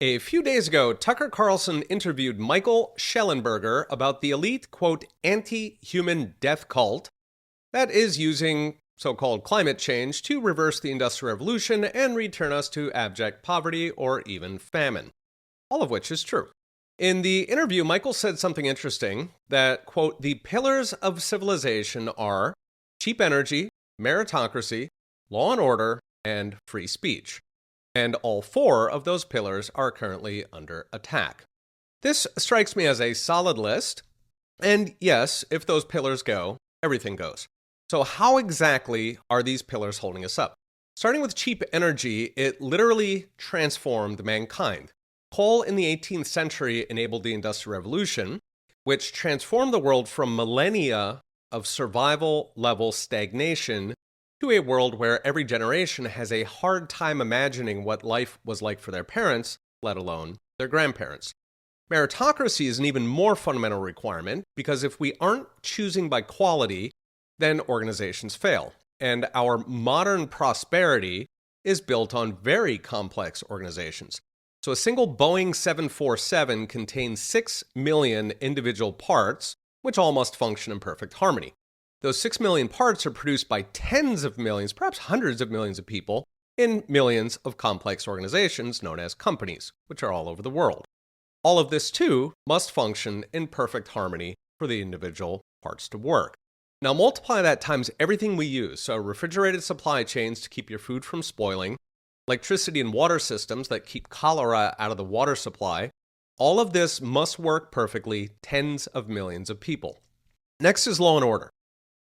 A few days ago, Tucker Carlson interviewed Michael Schellenberger about the elite, quote, anti-human death cult that is using so-called climate change to reverse the Industrial Revolution and return us to abject poverty or even famine. All of which is true. In the interview, Michael said something interesting that, quote, the pillars of civilization are cheap energy, meritocracy, law and order, and free speech. And all four of those pillars are currently under attack. This strikes me as a solid list. And yes, if those pillars go, everything goes. So how exactly are these pillars holding us up? Starting with cheap energy, it literally transformed mankind. Coal in the 18th century enabled the Industrial Revolution, which transformed the world from millennia of survival-level stagnation to a world where every generation has a hard time imagining what life was like for their parents, let alone their grandparents. Meritocracy is an even more fundamental requirement because if we aren't choosing by quality, then organizations fail. And our modern prosperity is built on very complex organizations. So a single Boeing 747 contains 6 million individual parts, which all must function in perfect harmony. Those 6 million parts are produced by tens of millions, perhaps hundreds of millions of people in millions of complex organizations known as companies, which are all over the world. All of this, too, must function in perfect harmony for the individual parts to work. Now multiply that times everything we use, so refrigerated supply chains to keep your food from spoiling, electricity and water systems that keep cholera out of the water supply. All of this must work perfectly, tens of millions of people. Next is law and order.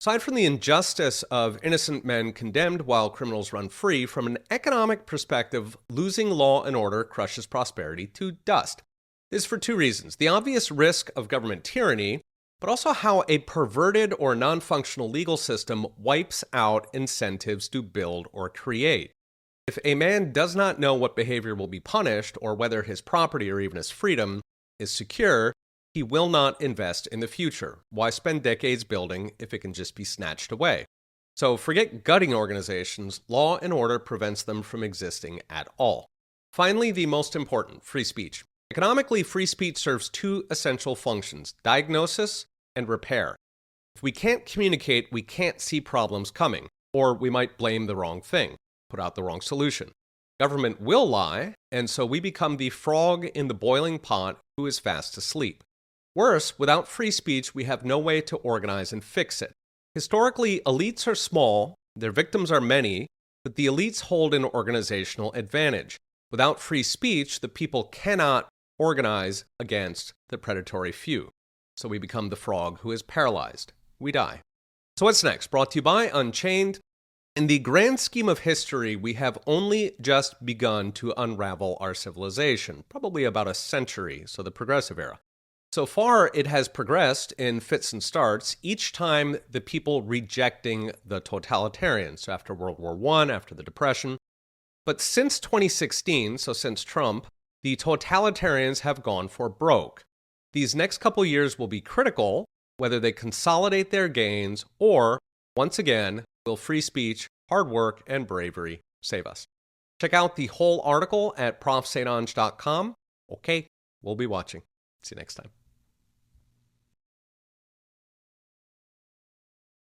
Aside from the injustice of innocent men condemned while criminals run free, from an economic perspective, losing law and order crushes prosperity to dust. This is for two reasons. The obvious risk of government tyranny, but also how a perverted or non-functional legal system wipes out incentives to build or create. If a man does not know what behavior will be punished or whether his property or even his freedom is secure, he will not invest in the future. Why spend decades building if it can just be snatched away? So forget gutting organizations, law and order prevents them from existing at all. Finally, the most important, free speech. Economically, free speech serves two essential functions, diagnosis and repair. If we can't communicate, we can't see problems coming, or we might blame the wrong thing, put out the wrong solution. Government will lie, and so we become the frog in the boiling pot who is fast asleep. Worse, without free speech, we have no way to organize and fix it. Historically, elites are small, their victims are many, but the elites hold an organizational advantage. Without free speech, the people cannot organize against the predatory few. So we become the frog who is paralyzed. We die. So what's next? Brought to you by Unchained. In the grand scheme of history, we have only just begun to unravel our civilization, probably about a century, so the progressive era. So far, it has progressed in fits and starts, each time the people rejecting the totalitarians, so after World War I, after the Depression. But since 2016, so since Trump, the totalitarians have gone for broke. These next couple years will be critical, whether they consolidate their gains or, once again, will free speech, hard work, and bravery save us? Check out the whole article at profsatange.com. Okay, we'll be watching. See you next time.